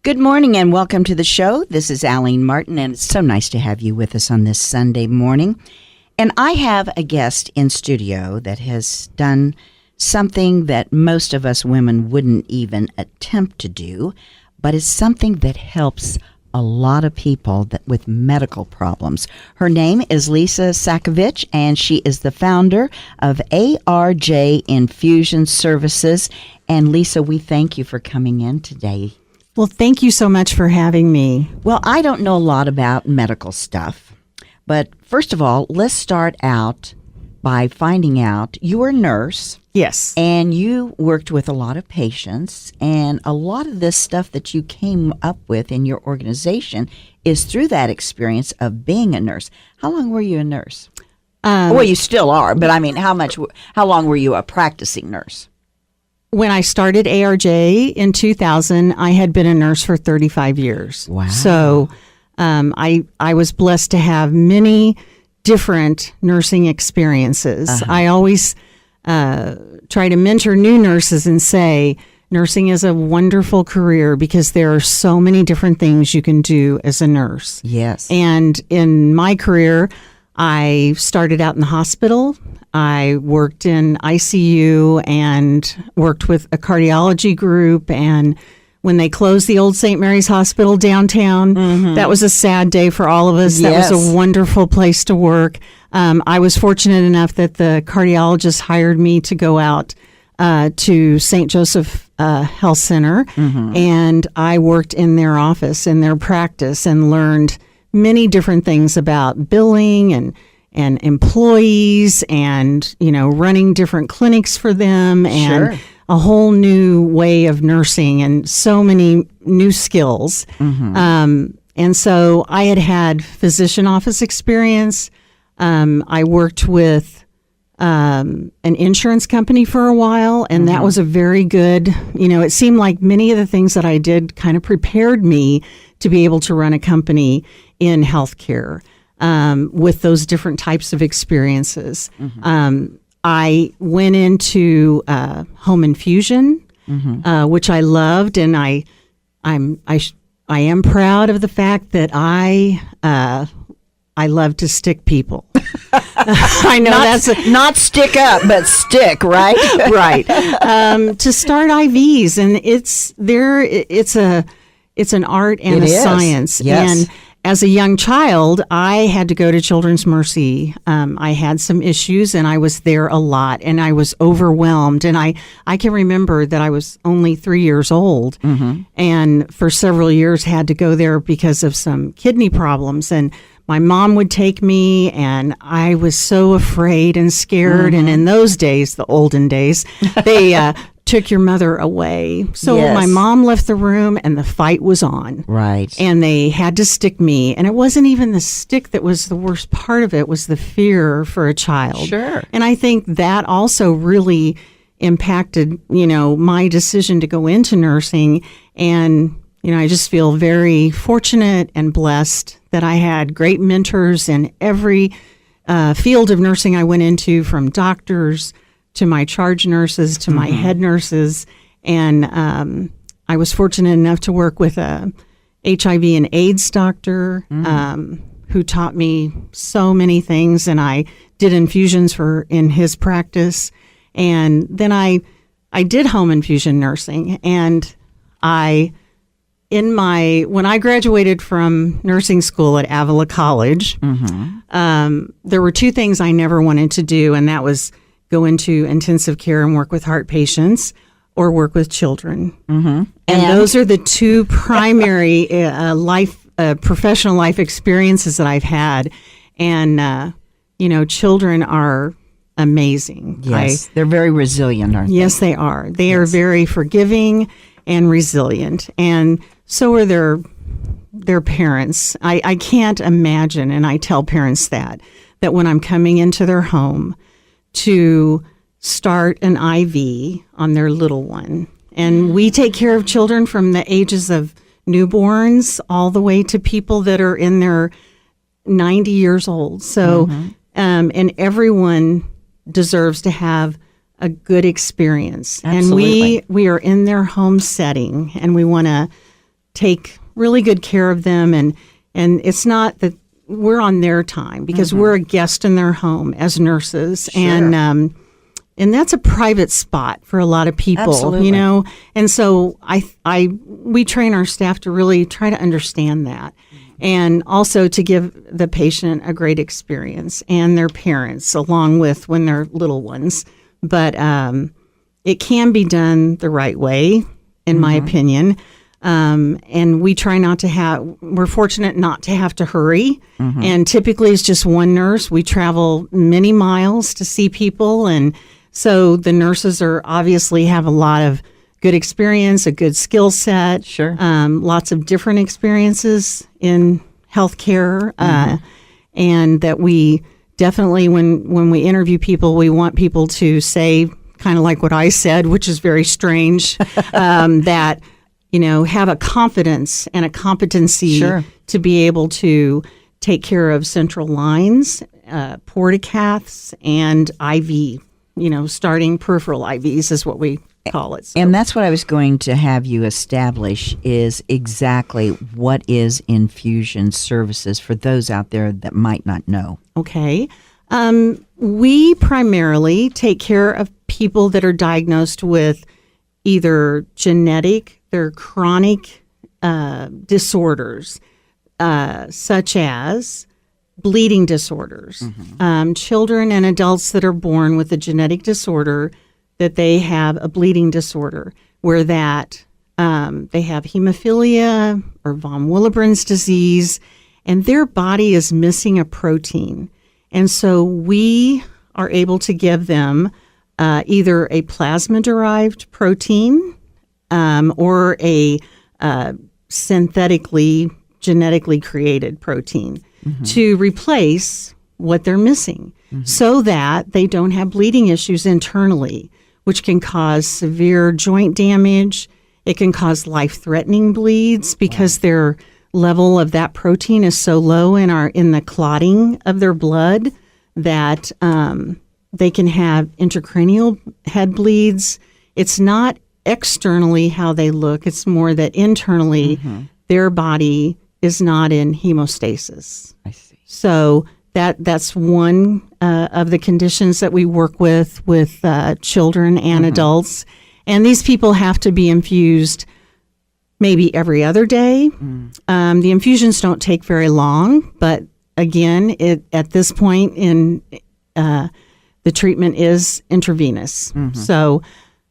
Good morning and welcome to the show. This is Aline Martin, and it's so nice to have you with us on this Sunday morning. And I have a guest in studio that has done something that most of us women wouldn't even attempt to do, but it's something that helps a lot of people with medical problems. Her name is Lisa Sakovich, and she is the founder of ARJ Infusion Services. And Lisa, we thank you for coming in today. Well, thank you so much for having me. Well, I don't know a lot about medical stuff, but first of all, let's start out by finding out you were a nurse. Yes. And you worked with a lot of patients, and a lot of this stuff that you came up with in your organization is through that experience of being a nurse. How long were you a nurse? Well, you still are, but I mean, how long were you a practicing nurse? When I started ARJ in 2000, I had been a nurse for 35 years. Wow. So I was blessed to have many different nursing experiences. Uh-huh. I always try to mentor new nurses and say, nursing is a wonderful career because there are so many different things you can do as a nurse. Yes. And in my career, I started out in the hospital. I worked in ICU and worked with a cardiology group. And when they closed the old St. Mary's Hospital downtown, that was a sad day for all of us. Yes. That was a wonderful place to work. I was fortunate enough that the cardiologist hired me to go out to St. Joseph Health Center. And I worked in their office, in their practice, and learned many different things about billing and employees and, running different clinics for them and a whole new way of nursing and so many new skills. And so I had physician office experience. I worked with an insurance company for a while, and that was a very good, it seemed like many of the things that I did kind of prepared me to be able to run a company in healthcare with those different types of experiences. I went into home infusion, which I loved, and I am proud of the fact that I love to stick people. I know not stick up, but stick, right? Right. To start IVs, and it's an art and a science. Yes. And as a young child, I had to go to Children's Mercy. I had some issues, and I was there a lot, and I was overwhelmed. And I can remember that I was only 3 years old, and for several years had to go there because of some kidney problems. And my mom would take me, and I was so afraid and scared. And in those days, the olden days, they took your mother away. So my mom left the room, and the fight was on. Right. And they had to stick me. And it wasn't even the stick that was the worst part of it, was the fear for a child. Sure. And I think that also really impacted, my decision to go into nursing. And I just feel very fortunate and blessed that I had great mentors in every field of nursing I went into, from doctors to my charge nurses to my head nurses. And I was fortunate enough to work with a HIV and AIDS doctor who taught me so many things. And I did infusions in his practice. And then I did home infusion nursing. And when I graduated from nursing school at Avila College, there were two things I never wanted to do, and that was go into intensive care and work with heart patients or work with children. And those are the two primary professional life experiences that I've had. And, children are amazing. Yes, they're very resilient, aren't they? Yes, they are. They are very forgiving and resilient. And so are their parents. I can't imagine, and I tell parents that when I'm coming into their home to start an IV on their little one. And we take care of children from the ages of newborns all the way to people that are in their 90 years old. So, and everyone deserves to have a good experience. Absolutely. And we are in their home setting, and we want to take really good care of them, and it's not that we're on their time, because we're a guest in their home as nurses, and that's a private spot for a lot of people. Absolutely. You know, and so we train our staff to really try to understand that, and also to give the patient a great experience and their parents, along with when they're little ones. But it can be done the right way, in my opinion. And we try not to we're fortunate not to have to hurry. And typically it's just one nurse. We travel many miles to see people. And so the nurses obviously have a lot of good experience, a good skill set. Sure. Lots of different experiences in healthcare. And that we definitely, when we interview people, we want people to say kind of like what I said, which is very strange, that, you know, have a confidence and a competency to be able to take care of central lines, portacaths, and IV, you know, starting peripheral IVs is what we call it. So. And that's what I was going to have you establish, is exactly what is infusion services for those out there that might not know. Okay. We primarily take care of people that are diagnosed with either genetic, they're chronic disorders, such as bleeding disorders. Children and adults that are born with a genetic disorder, that they have a bleeding disorder, where that they have hemophilia or von Willebrand's disease, and their body is missing a protein. And so we are able to give them either a plasma-derived protein or a synthetically, genetically created protein to replace what they're missing, so that they don't have bleeding issues internally, which can cause severe joint damage. It can cause life-threatening bleeds because their level of that protein is so low in the clotting of their blood that they can have intracranial head bleeds. It's not externally how they look. It's more that internally their body is not in hemostasis. I see. So that's one of the conditions that we work with children and adults. And these people have to be infused maybe every other day. The infusions don't take very long, but again, at this point in the treatment is intravenous. So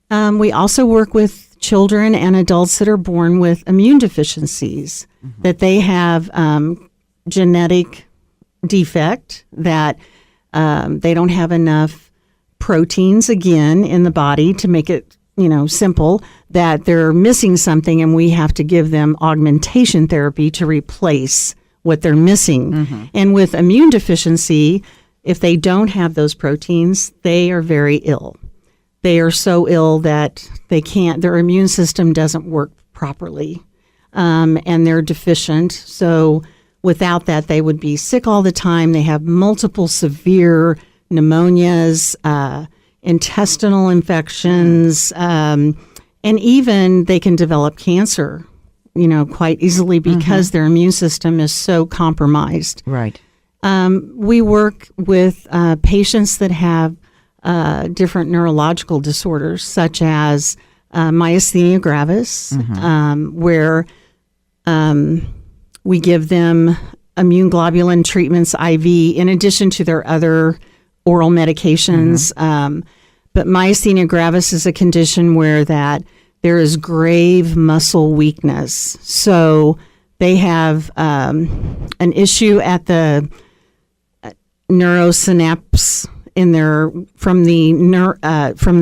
we also work with children and adults that are born with immune deficiencies, that they have genetic defect, that they don't have enough proteins, again, in the body to make it, you know, simple, that they're missing something, and we have to give them augmentation therapy to replace what they're missing. And with immune deficiency, if they don't have those proteins, they are very ill. They are so ill that their immune system doesn't work properly, and they're deficient. So without that, they would be sick all the time. They have multiple severe pneumonias, intestinal infections, and even they can develop cancer, you know, quite easily because their immune system is so compromised. Right. We work with patients that have different neurological disorders, such as myasthenia gravis, where we give them immune globulin treatments IV in addition to their other oral medications. But myasthenia gravis is a condition where that there is grave muscle weakness. So they have an issue at the neurosynapse in from the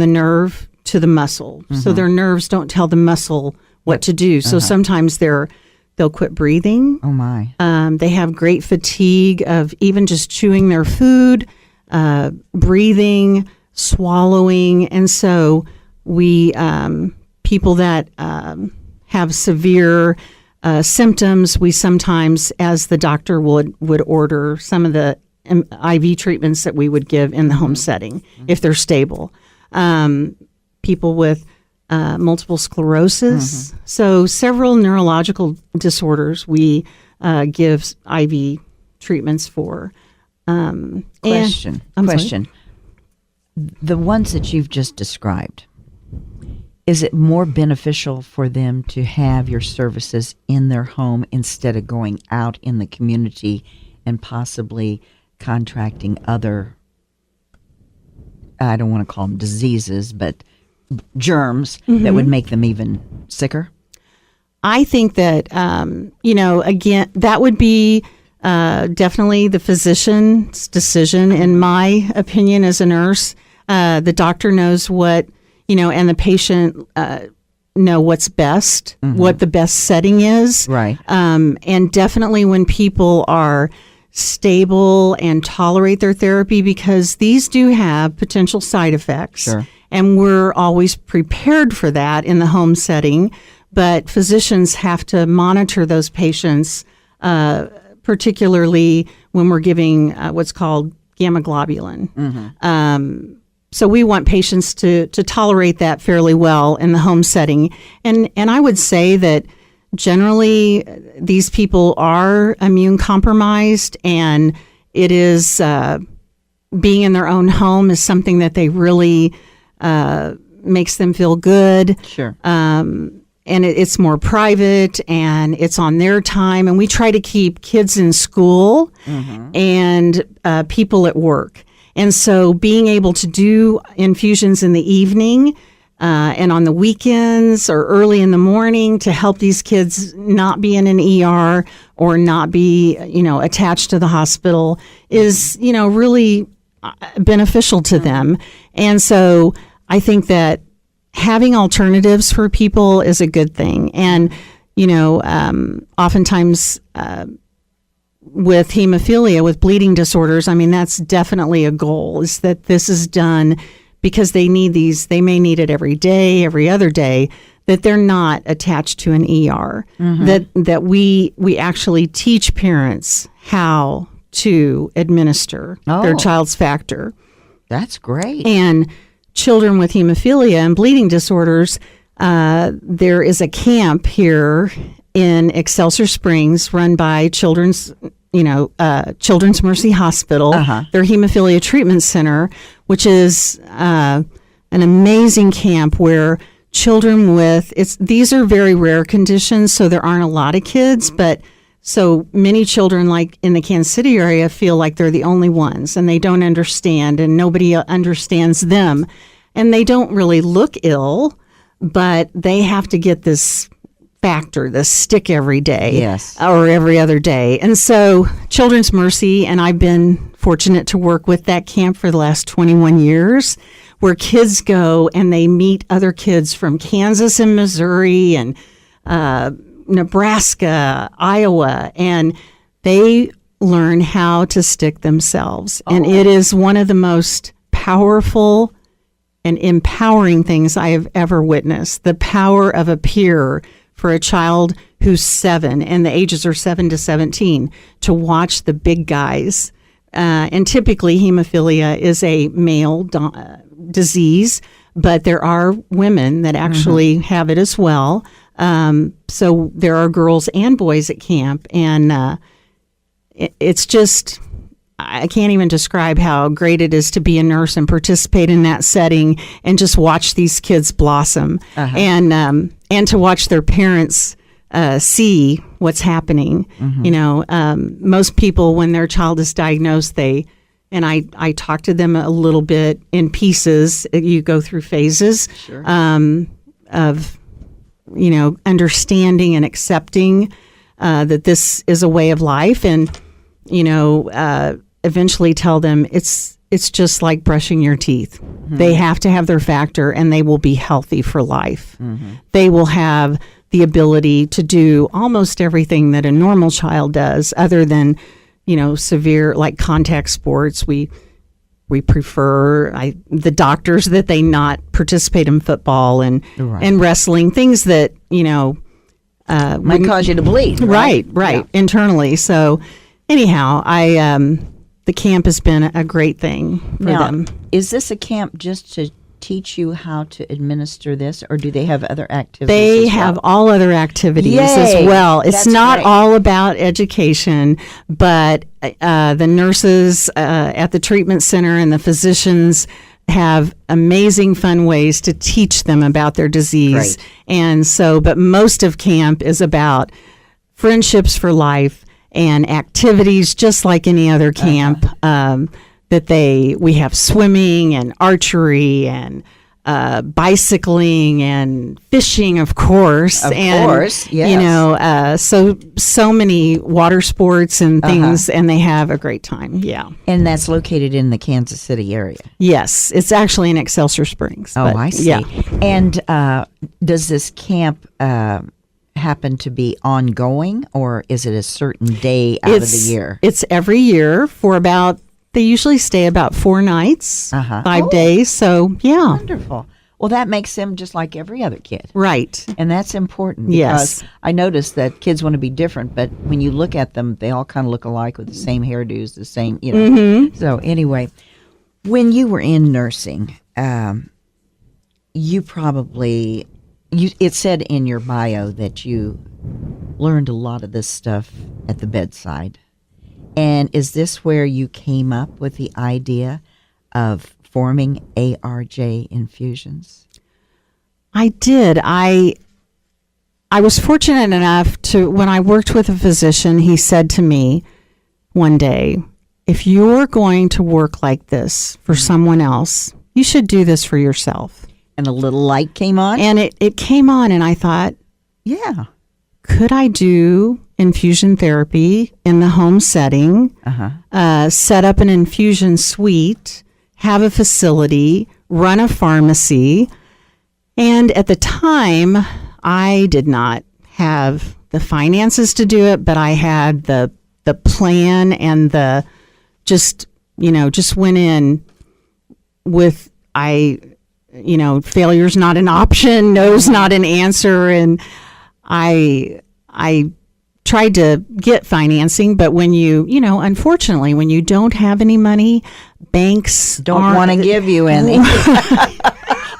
nerve to the muscle. So their nerves don't tell the muscle what to do. So sometimes they'll quit breathing. Oh my. They have great fatigue of even just chewing their food, breathing, swallowing. And so we people that have severe symptoms, we sometimes, as the doctor would order some of the IV treatments that we would give in the home setting if they're stable. People with multiple sclerosis. So several neurological disorders we give IV treatments for. Question. The ones that you've just described, is it more beneficial for them to have your services in their home instead of going out in the community and possibly contracting other, I don't want to call them diseases, but germs that would make them even sicker? I think that, again, that would be definitely the physician's decision. In my opinion, as a nurse, the doctor knows what, and the patient know what's best, what the best setting is. Right. And definitely when people are stable and tolerate their therapy, because these do have potential side effects. Sure. And we're always prepared for that in the home setting. But physicians have to monitor those patients, particularly when we're giving what's called gamma globulin. So we want patients to tolerate that fairly well in the home setting. And I would say that generally these people are immune compromised, and it is being in their own home is something that they really makes them feel good. Sure. And it's more private, and it's on their time. And we try to keep kids in school and people at work. And so being able to do infusions in the evening and on the weekends or early in the morning to help these kids not be in an ER or not be, attached to the hospital is, really beneficial to them. And so I think that having alternatives for people is a good thing. And, oftentimes with hemophilia, with bleeding disorders, that's definitely a goal, is that this is done because they need these, they may need it every day, every other day, that they're not attached to an ER, that we actually teach parents how to administer their child's factor. That's great. And children with hemophilia and bleeding disorders, there is a camp here in Excelsior Springs run by Children's Mercy Hospital, their hemophilia treatment center, which is an amazing camp where children with, these are very rare conditions, so there aren't a lot of kids, but so many children, like in the Kansas City area, feel like they're the only ones, and they don't understand, and nobody understands them. And they don't really look ill, but they have to get this factor, this stick every day, yes, or every other day. And so Children's Mercy, and I've been fortunate to work with that camp for the last 21 years, where kids go and they meet other kids from Kansas and Missouri and Nebraska, Iowa, and they learn how to stick themselves. And it is one of the most powerful and empowering things I have ever witnessed. The power of a peer for a child who's 7, and the ages are 7 to 17, to watch the big guys. And typically hemophilia is a male disease, but there are women that actually have it as well. So there are girls and boys at camp, and it's just, I can't even describe how great it is to be a nurse and participate in that setting and just watch these kids blossom, and to watch their parents see what's happening. Most people, when their child is diagnosed, and I talk to them a little bit in pieces. You go through phases of understanding and accepting that this is a way of life, and eventually tell them it's just like brushing your teeth. They have to have their factor, and they will be healthy for life. They will have the ability to do almost everything that a normal child does, other than severe, like contact sports. We prefer the doctors that they not participate in football and wrestling, things that might cause you to bleed. Right. Yeah. Internally. So anyhow, the camp has been a great thing for them. Is this a camp just to teach you how to administer this, or do they have other activities? They as have well? all other activities Yay! as well. It's That's not great. all about education, but the nurses at the treatment center and the physicians have amazing fun ways to teach them about their disease. Great. And so, but most of camp is about friendships for life and activities just like any other camp. We have swimming and archery and bicycling and fishing, of course. Of and, course, yes. You know, so many water sports and things, and they have a great time. Yeah. And that's located in the Kansas City area. Yes, it's actually in Excelsior Springs. Oh, but, I see. Yeah. And does this camp happen to be ongoing, or is it a certain day out of the year? It's every year for they usually stay about 4 nights, 5 days. So, yeah. Wonderful. Well, that makes them just like every other kid. Right. And that's important Yes. because I noticed that kids want to be different, but when you look at them, they all kind of look alike with the same hairdos, the same, you know. Mm-hmm. So anyway, when you were in nursing, you probably, it said in your bio that you learned a lot of this stuff at the bedside. And is this where you came up with the idea of forming ARJ Infusions? I did. I was fortunate enough to, when I worked with a physician, he said to me one day, if you're going to work like this for someone else, you should do this for yourself. And a little light came on? And it came on, and I thought, yeah. could I do infusion therapy in the home setting, set up an infusion suite, have a facility, run a pharmacy? And at the time, I did not have the finances to do it, but I had the plan and just went in with, failure's not an option, no's not an answer. And I tried to get financing, but when unfortunately, when you don't have any money, banks don't want to give you any.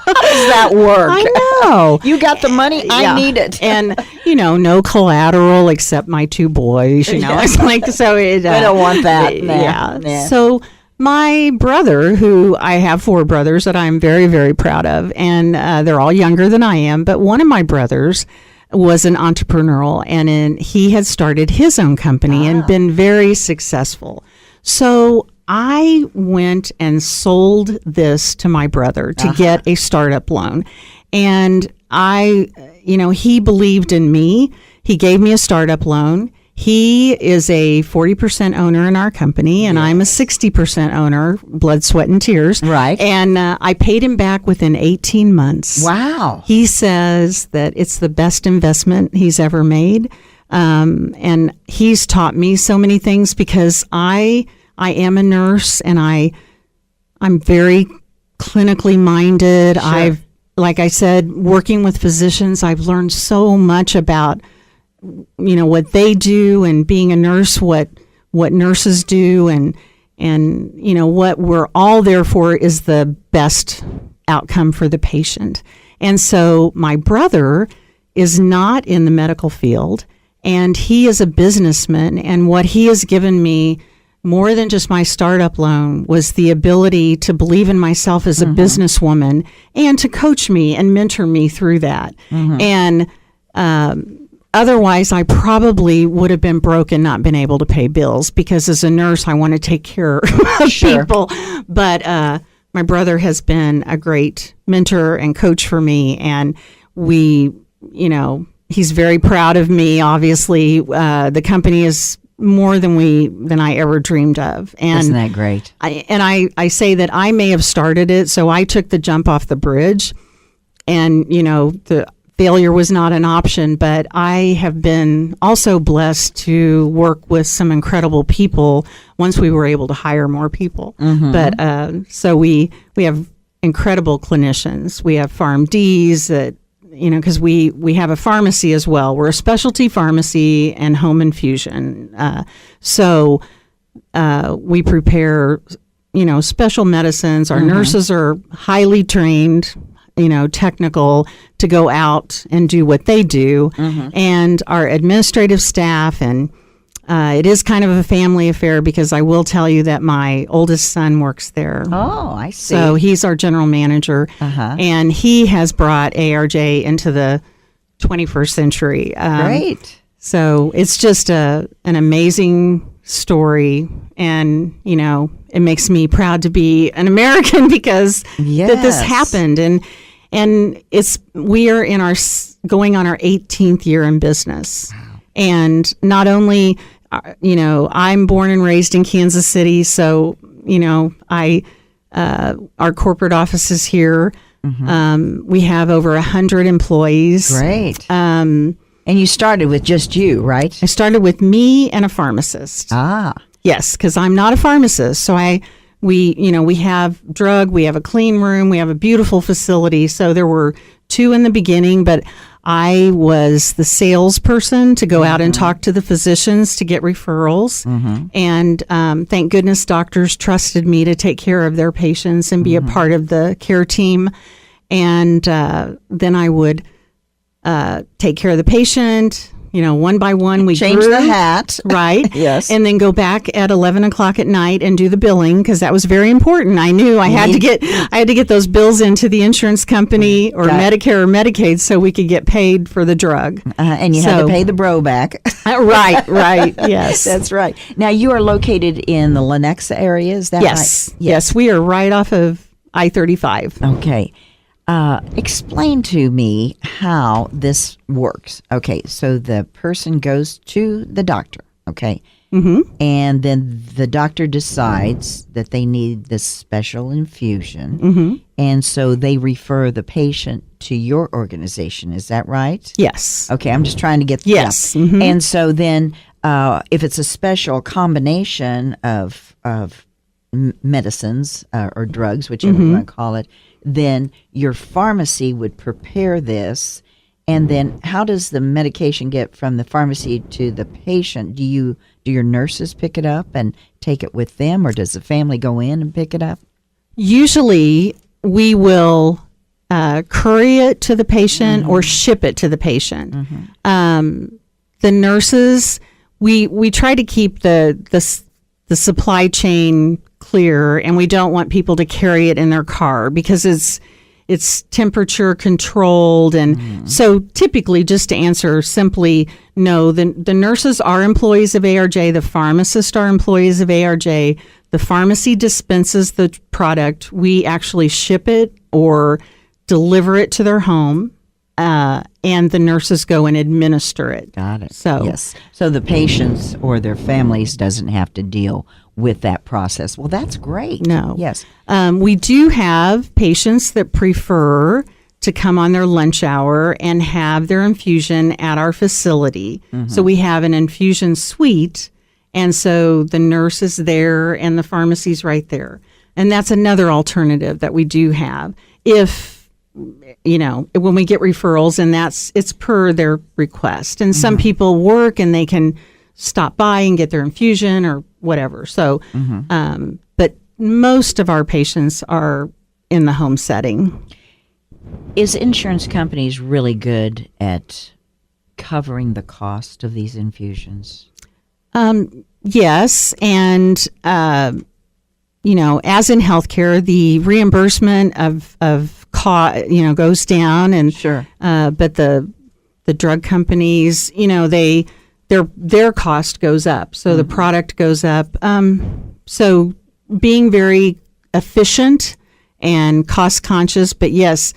How does that work? I know. You got the money, I need it. And, no collateral except my 2 boys, It's like, so it... I don't want that. Yeah. So my brother, who I have 4 brothers that I'm very, very proud of, and they're all younger than I am, but one of my brothers was an entrepreneurial, and he had started his own company and been very successful. So I went and sold this to my brother to get a startup loan. And he believed in me. He gave me a startup loan. He is a 40% owner in our company, and I'm a 60% owner, blood, sweat, and tears. Right. And I paid him back within 18 months. Wow. He says that it's the best investment he's ever made. And he's taught me so many things because I am a nurse, and I'm very clinically minded. Sure. Like I said, working with physicians, I've learned so much about what they do, and being a nurse, what nurses do, and what we're all there for is the best outcome for the patient. And so my brother is not in the medical field, and he is a businessman, and what he has given me more than just my startup loan was the ability to believe in myself as a businesswoman and to coach me and mentor me through that. And otherwise, I probably would have been broke and not been able to pay bills, because as a nurse, I want to take care of people. But my brother has been a great mentor and coach for me, and he's very proud of me. Obviously, the company is more than I ever dreamed of. And isn't that great? I say that I may have started it, so I took the jump off the bridge, and the failure was not an option, but I have been also blessed to work with some incredible people once we were able to hire more people. But so we have incredible clinicians. We have PharmDs that, because we have a pharmacy as well. We're a specialty pharmacy and home infusion. So we prepare special medicines. Our nurses are highly trained, technical to go out and do what they do. And our administrative staff, and it is kind of a family affair because I will tell you that my oldest son works there. Oh, I see. So he's our general manager, and he has brought ARJ into the 21st century. Great. So it's just an amazing story, and it makes me proud to be an American because that this happened, and we are going on our 18th year in business. Wow. And not only I'm born and raised in Kansas City, so our corporate office is here. We have over 100 employees. Great. And you started with just you, right? I started with me and a pharmacist. Ah. Yes, because I'm not a pharmacist. So we have we have a clean room, we have a beautiful facility. So there were 2 in the beginning, but I was the salesperson to go out and talk to the physicians to get referrals. And thank goodness doctors trusted me to take care of their patients and be a part of the care team. And then I would take care of the patient, one by one. We change the hat. Right. Yes. And then go back at 11 o'clock at night and do the billing because that was very important. I knew I had to get those bills into the insurance company or Medicare or Medicaid so we could get paid for the drug. And you had to pay the bro back. Right. Yes. That's right. Now you are located in the Lenexa area, is that right? Yes. We are right off of I-35. Okay. Explain to me how this works. Okay, so the person goes to the doctor, okay? And then the doctor decides that they need this special infusion. And so they refer the patient to your organization. Is that right? Yes. Okay, I'm just trying to get yes. And so then if it's a special combination of medicines or drugs, whichever you want to call it, then your pharmacy would prepare this. And then how does the medication get from the pharmacy to the patient? Do your nurses pick it up and take it with them, or does the family go in and pick it up? Usually we will courier it to the patient or ship it to the patient. The nurses, we try to keep the supply chain clear, and we don't want people to carry it in their car because it's temperature controlled. And so typically, just to answer simply, no, the nurses are employees of ARJ, the pharmacists are employees of ARJ, the pharmacy dispenses the product, we actually ship it or deliver it to their home, and the nurses go and administer it. Got it. So yes. So the patients or their families doesn't have to deal with that process. Well, that's great. No. Yes. We do have patients that prefer to come on their lunch hour and have their infusion at our facility. So we have an infusion suite, and so the nurse is there and the pharmacy's right there. And that's another alternative that we do have. If when we get referrals, and it's per their request. And some people work and they can stop by and get their infusion or whatever. So, but most of our patients are in the home setting. Is insurance companies really good at covering the cost of these infusions? Yes. And, as in healthcare, the reimbursement of goes down, and sure. But the drug companies, their cost goes up, so the product goes up. So being very efficient and cost conscious, but yes,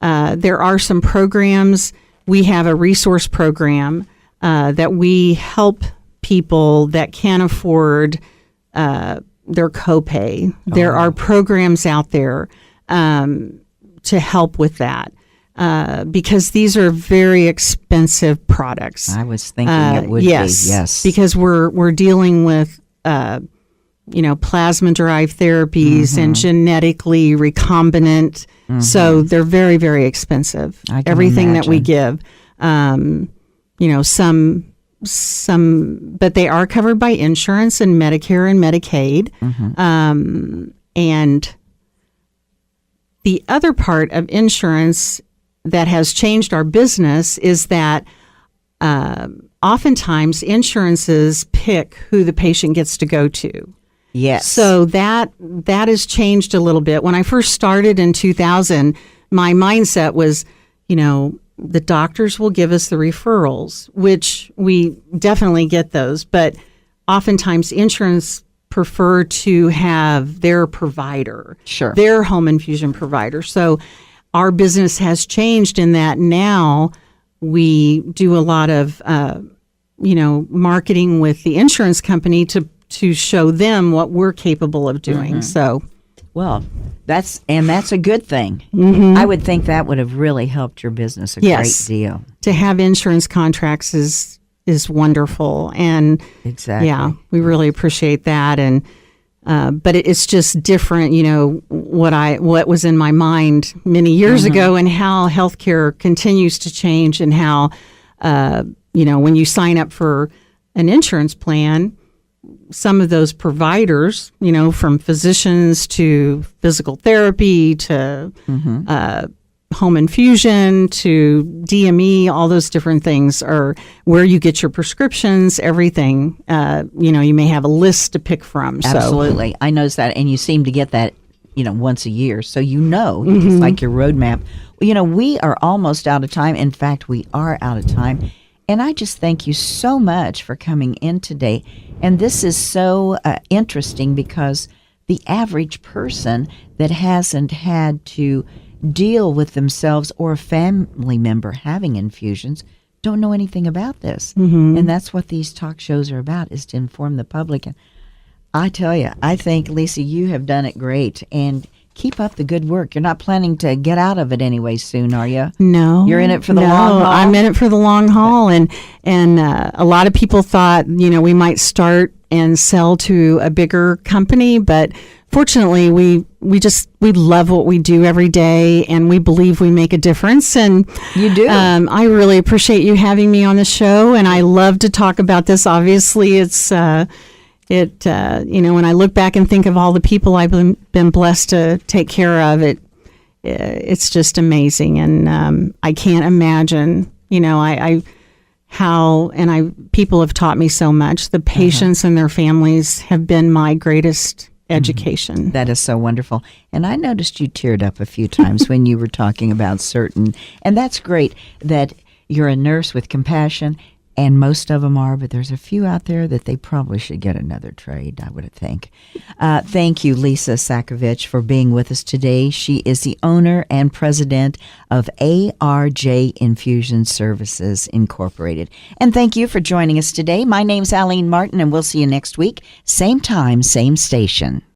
there are some programs. We have a resource program that we help people that can't afford their copay. There are programs out there to help with that. Because these are very expensive products. I was thinking it would be, yes. Because we're dealing with, plasma-derived therapies and genetically recombinant. So they're very, very expensive. Everything that we give, some, but they are covered by insurance and Medicare and Medicaid. And the other part of insurance that has changed our business is that oftentimes insurances pick who the patient gets to go to. Yes. So that has changed a little bit. When I first started in 2000, my mindset was, the doctors will give us the referrals, which we definitely get those, but oftentimes insurance prefer to have their provider, Sure. their home infusion provider. So our business has changed in that now we do a lot of, marketing with the insurance company to show them what we're capable of doing. Mm-hmm. So, well, that's a good thing. Mm-hmm. I would think that would have really helped your business a great deal. To have insurance contracts is wonderful, and Exactly. yeah, we really appreciate that. And but it's just different, what was in my mind many years ago, and how healthcare continues to change, and how when you sign up for an insurance plan, some of those providers, from physicians to physical therapy to home infusion to DME, all those different things are where you get your prescriptions, everything. You may have a list to pick from. Absolutely. I noticed that, and you seem to get that, once a year. So it's like your roadmap. We are almost out of time. In fact, we are out of time. And I just thank you so much for coming in today. And this is so interesting because the average person that hasn't had to deal with themselves or a family member having infusions don't know anything about this. And that's what these talk shows are about, is to inform the public. And I tell you, I think, Lisa, you have done it great. And keep up the good work. You're not planning to get out of it anyway soon, are you? No. You're in it for the long haul? I'm in it for the long haul. And a lot of people thought, we might start and sell to a bigger company, but fortunately we love what we do every day, and we believe we make a difference. And you do. I really appreciate you having me on the show, and I love to talk about this. Obviously, it's when I look back and think of all the people I've been blessed to take care of, it's just amazing. And I can't imagine, people have taught me so much. The patients and their families have been my greatest education. That is so wonderful. And I noticed you teared up a few times when you were talking about and that's great that you're a nurse with compassion. And most of them are, but there's a few out there that they probably should get another trade, I would think. Thank you, Lisa Sakovich, for being with us today. She is the owner and president of ARJ Infusion Services, Incorporated. And thank you for joining us today. My name's Aline Martin, and we'll see you next week. Same time, same station.